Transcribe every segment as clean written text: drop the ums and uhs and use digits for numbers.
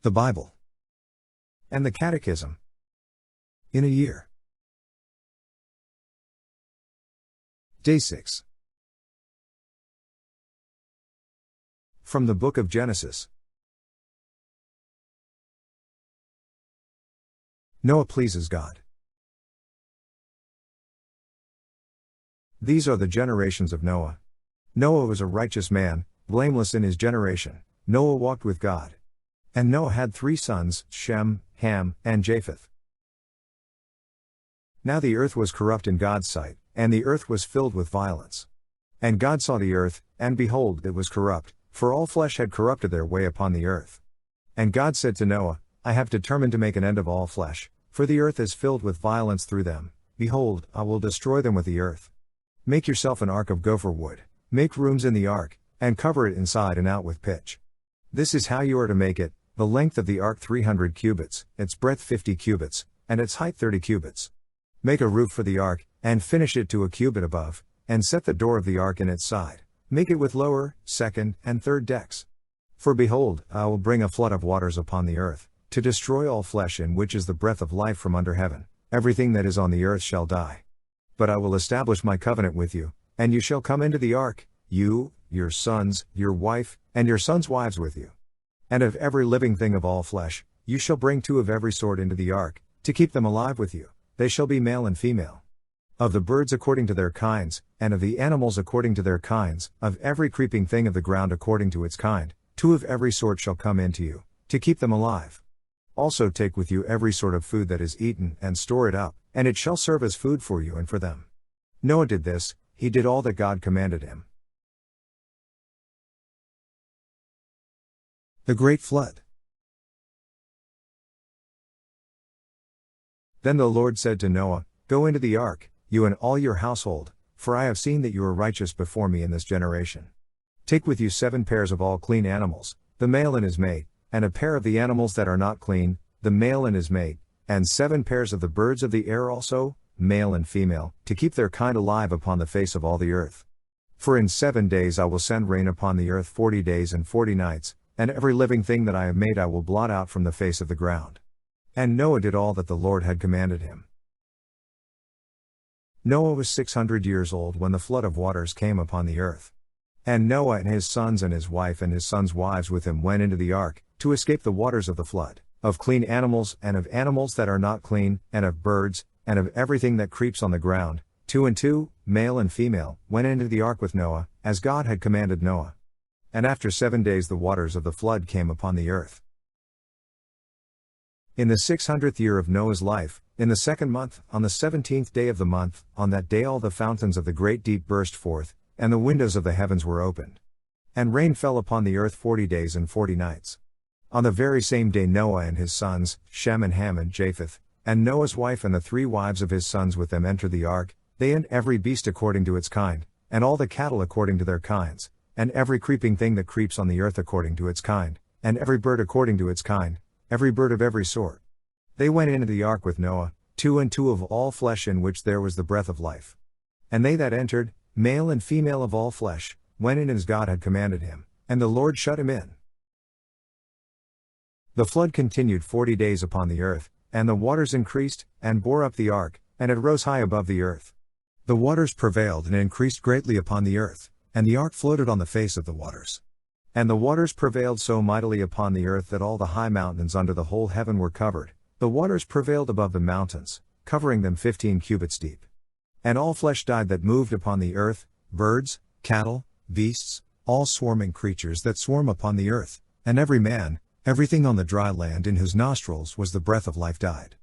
the Bible, and the Catechism in a year. Day 6. From the Book of Genesis. Noah pleases God. These are the generations of Noah. Noah was a righteous man, blameless in his generation. Noah walked with God. And Noah had 3 sons, Shem, Ham, and Japheth. Now the earth was corrupt in God's sight, and the earth was filled with violence. And God saw the earth, and behold, it was corrupt, for all flesh had corrupted their way upon the earth. And God said to Noah, I have determined to make an end of all flesh, for the earth is filled with violence through them. Behold, I will destroy them with the earth. Make yourself an ark of gopher wood, make rooms in the ark, and cover it inside and out with pitch. This is how you are to make it: the length of the ark 300 cubits, its breadth 50 cubits, and its height 30 cubits. Make a roof for the ark, and finish it to a cubit above, and set the door of the ark in its side. Make it with lower, second, and third decks. For behold, I will bring a flood of waters upon the earth, to destroy all flesh, in which is the breath of life from under heaven. Everything that is on the earth shall die. But I will establish my covenant with you, and you shall come into the ark, you, your sons, your wife, and your sons' wives with you. And of every living thing of all flesh, you shall bring 2 of every sort into the ark, to keep them alive with you. They shall be male and female. Of the birds according to their kinds, and of the animals according to their kinds, of every creeping thing of the ground according to its kind, 2 of every sort shall come into you, to keep them alive. Also take with you every sort of food that is eaten, and store it up, and it shall serve as food for you and for them. Noah did this, he did all that God commanded him. The Great Flood. Then the Lord said to Noah, Go into the ark, you and all your household, for I have seen that you are righteous before me in this generation. Take with you 7 pairs of all clean animals, the male and his mate, and a pair of the animals that are not clean, the male and his mate, and 7 pairs of the birds of the air also, male and female, to keep their kind alive upon the face of all the earth. For in 7 days I will send rain upon the earth 40 days and 40 nights, and every living thing that I have made I will blot out from the face of the ground. And Noah did all that the Lord had commanded him. Noah was 600 years old when the flood of waters came upon the earth. And Noah and his sons and his wife and his sons' wives with him went into the ark, to escape the waters of the flood, of clean animals and of animals that are not clean, and of birds, and of everything that creeps on the ground. 2 and 2, male and female, went into the ark with Noah, as God had commanded Noah. And after 7 days the waters of the flood came upon the earth. In the 600th year of Noah's life, in the 2nd month, on the 17th day of the month, on that day all the fountains of the great deep burst forth, and the windows of the heavens were opened. And rain fell upon the earth 40 days and 40 nights. On the very same day Noah and his sons, Shem and Ham and Japheth, and Noah's wife and the 3 wives of his sons with them entered the ark, they and every beast according to its kind, and all the cattle according to their kinds, and every creeping thing that creeps on the earth according to its kind, and every bird according to its kind, every bird of every sort. They went into the ark with Noah, 2 and 2 of all flesh in which there was the breath of life. And they that entered, male and female of all flesh, went in as God had commanded him, and the Lord shut him in. The flood continued 40 days upon the earth, and the waters increased, and bore up the ark, and it rose high above the earth. The waters prevailed and increased greatly upon the earth, and the ark floated on the face of the waters. And the waters prevailed so mightily upon the earth that all the high mountains under the whole heaven were covered. The waters prevailed above the mountains, covering them 15 cubits deep. And all flesh died that moved upon the earth, birds, cattle, beasts, all swarming creatures that swarm upon the earth, and every man, everything on the dry land in whose nostrils was the breath of life died.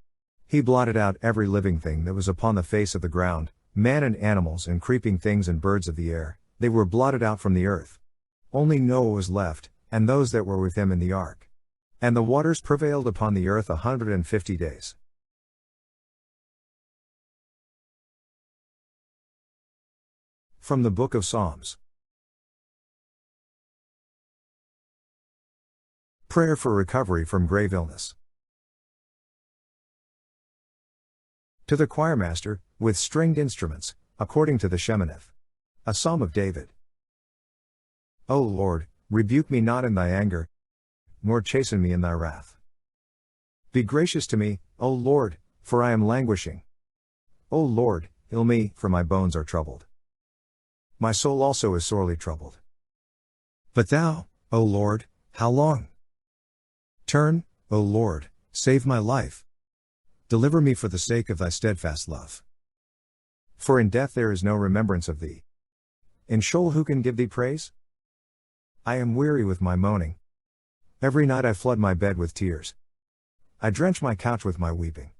He blotted out every living thing that was upon the face of the ground, man and animals and creeping things and birds of the air, they were blotted out from the earth. Only Noah was left, and those that were with him in the ark. And the waters prevailed upon the earth 150 days. From the Book of Psalms. Prayer for recovery from grave illness. To the choirmaster, with stringed instruments, according to the Sheminith. A Psalm of David. O Lord, rebuke me not in thy anger, nor chasten me in thy wrath. Be gracious to me, O Lord, for I am languishing. O Lord, heal me, for my bones are troubled. My soul also is sorely troubled. But thou, O Lord, how long? Turn, O Lord, save my life. Deliver me for the sake of thy steadfast love. For in death there is no remembrance of thee. In Sheol who can give thee praise? I am weary with my moaning. Every night I flood my bed with tears. I drench my couch with my weeping.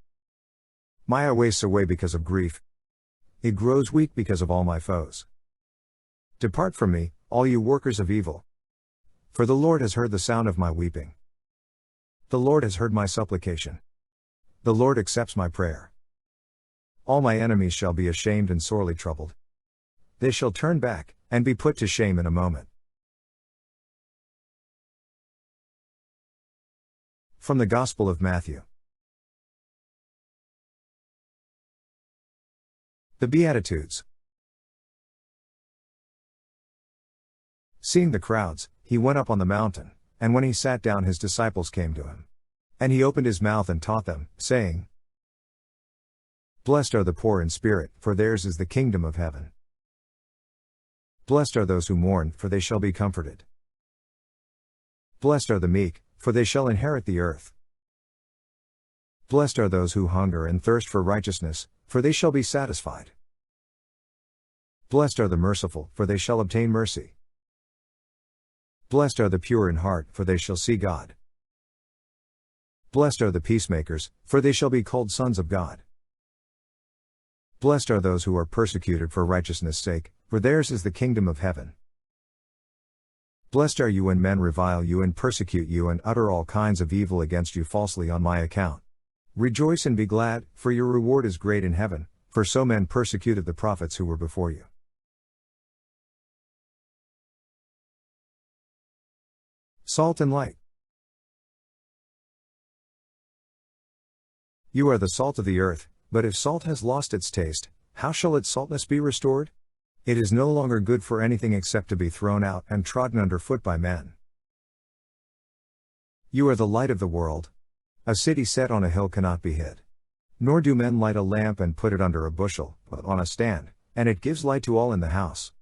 My eye wastes away because of grief. It grows weak because of all my foes. Depart from me, all you workers of evil. For the Lord has heard the sound of my weeping. The Lord has heard my supplication. The Lord accepts my prayer. All my enemies shall be ashamed and sorely troubled. They shall turn back, and be put to shame in a moment. From the Gospel of Matthew. The Beatitudes. Seeing the crowds, he went up on the mountain, and when he sat down his disciples came to him. And he opened his mouth and taught them, saying, Blessed are the poor in spirit, for theirs is the kingdom of heaven. Blessed are those who mourn, for they shall be comforted. Blessed are the meek, for they shall inherit the earth. Blessed are those who hunger and thirst for righteousness, for they shall be satisfied. Blessed are the merciful, for they shall obtain mercy. Blessed are the pure in heart, for they shall see God. Blessed are the peacemakers, for they shall be called sons of God. Blessed are those who are persecuted for righteousness' sake, for theirs is the kingdom of heaven. Blessed are you when men revile you and persecute you and utter all kinds of evil against you falsely on my account. Rejoice and be glad, for your reward is great in heaven, for so men persecuted the prophets who were before you. Salt and light. You are the salt of the earth, but if salt has lost its taste, how shall its saltness be restored? It is no longer good for anything except to be thrown out and trodden under foot by men. You are the light of the world. A city set on a hill cannot be hid. Nor do men light a lamp and put it under a bushel, but on a stand, and it gives light to all in the house.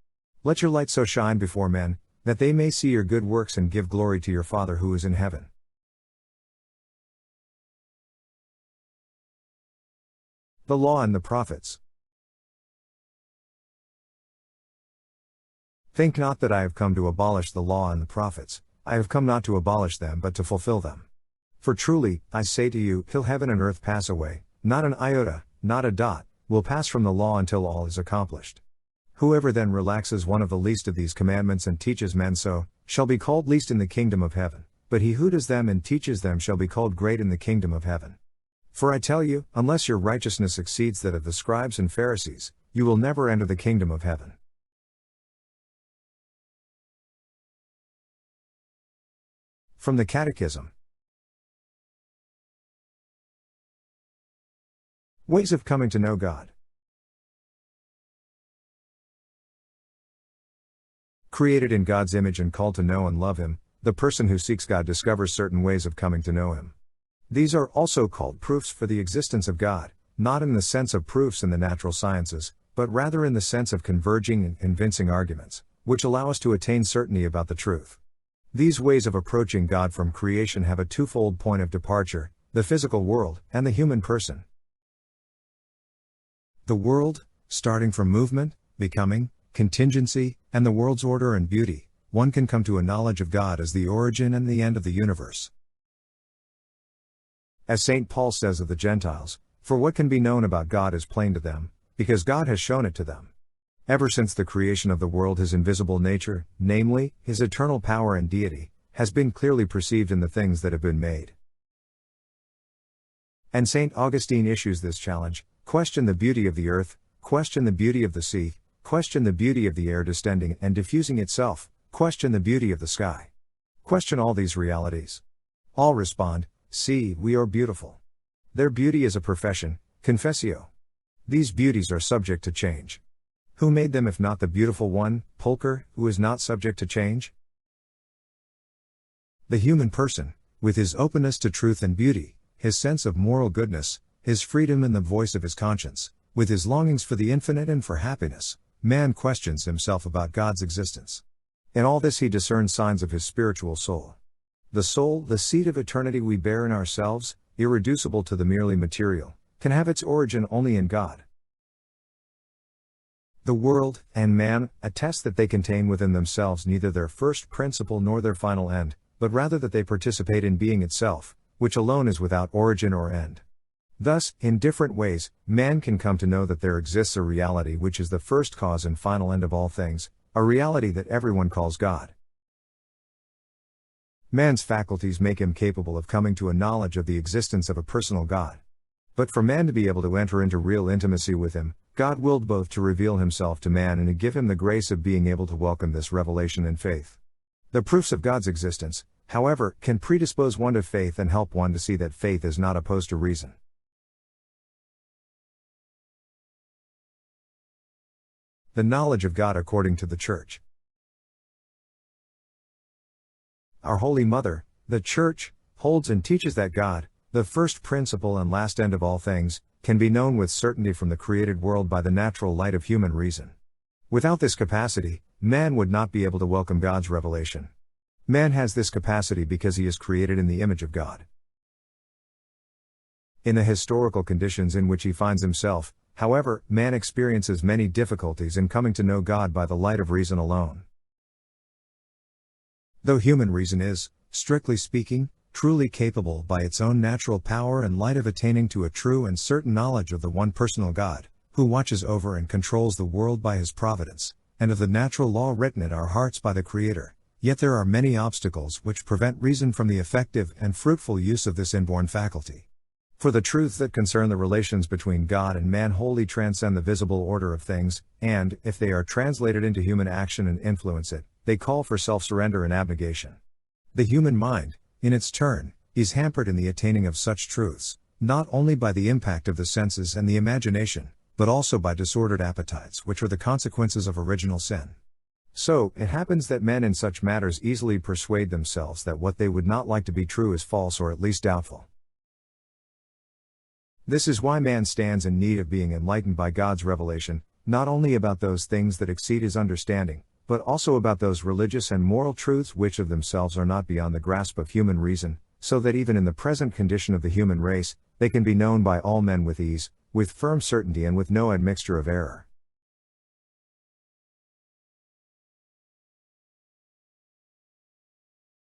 Let your light so shine before men, that they may see your good works and give glory to your Father who is in heaven. The Law and the Prophets. Think not that I have come to abolish the law and the prophets. I have come not to abolish them but to fulfill them. For truly, I say to you, till heaven and earth pass away, not an iota, not a dot, will pass from the law until all is accomplished. Whoever then relaxes one of the least of these commandments and teaches men so, shall be called least in the kingdom of heaven, but he who does them and teaches them shall be called great in the kingdom of heaven. For I tell you, unless your righteousness exceeds that of the scribes and Pharisees, you will never enter the kingdom of heaven. From the Catechism. Ways of coming to know God. Created in God's image and called to know and love Him, the person who seeks God discovers certain ways of coming to know Him. These are also called proofs for the existence of God, not in the sense of proofs in the natural sciences, but rather in the sense of converging and convincing arguments, which allow us to attain certainty about the truth. These ways of approaching God from creation have a twofold point of departure, the physical world, and the human person. The world, starting from movement, becoming, contingency, and the world's order and beauty, one can come to a knowledge of God as the origin and the end of the universe. As St. Paul says of the Gentiles, for what can be known about God is plain to them, because God has shown it to them. Ever since the creation of the world His invisible nature, namely, His eternal power and deity, has been clearly perceived in the things that have been made. And St. Augustine issues this challenge: question the beauty of the earth, question the beauty of the sea, question the beauty of the air distending and diffusing itself, question the beauty of the sky. Question all these realities. All respond, see, we are beautiful. Their beauty is a profession, confessio. These beauties are subject to change. Who made them if not the beautiful one, Pulcher, who is not subject to change? The human person. With his openness to truth and beauty, his sense of moral goodness, his freedom and the voice of his conscience, with his longings for the infinite and for happiness, man questions himself about God's existence. In all this he discerns signs of his spiritual soul. The soul, the seed of eternity we bear in ourselves, irreducible to the merely material, can have its origin only in God. The world, and man, attest that they contain within themselves neither their first principle nor their final end, but rather that they participate in being itself, which alone is without origin or end. Thus, in different ways, man can come to know that there exists a reality which is the first cause and final end of all things, a reality that everyone calls God. Man's faculties make him capable of coming to a knowledge of the existence of a personal God. But for man to be able to enter into real intimacy with him, God willed both to reveal himself to man and to give him the grace of being able to welcome this revelation in faith. The proofs of God's existence, however, can predispose one to faith and help one to see that faith is not opposed to reason. The knowledge of God according to the Church. Our Holy Mother, the Church, holds and teaches that God, the first principle and last end of all things, can be known with certainty from the created world by the natural light of human reason. Without this capacity, man would not be able to welcome God's revelation. Man has this capacity because he is created in the image of God. In the historical conditions in which he finds himself, however, man experiences many difficulties in coming to know God by the light of reason alone. Though human reason is, strictly speaking, truly capable by its own natural power and light of attaining to a true and certain knowledge of the one personal God, who watches over and controls the world by his providence, and of the natural law written in our hearts by the Creator, yet there are many obstacles which prevent reason from the effective and fruitful use of this inborn faculty. For the truths that concern the relations between God and man wholly transcend the visible order of things, and, if they are translated into human action and influence it, they call for self-surrender and abnegation. The human mind, in its turn, is hampered in the attaining of such truths, not only by the impact of the senses and the imagination, but also by disordered appetites which are the consequences of original sin. So, it happens that men in such matters easily persuade themselves that what they would not like to be true is false or at least doubtful. This is why man stands in need of being enlightened by God's revelation, not only about those things that exceed his understanding, but also about those religious and moral truths which of themselves are not beyond the grasp of human reason, so that even in the present condition of the human race, they can be known by all men with ease, with firm certainty and with no admixture of error.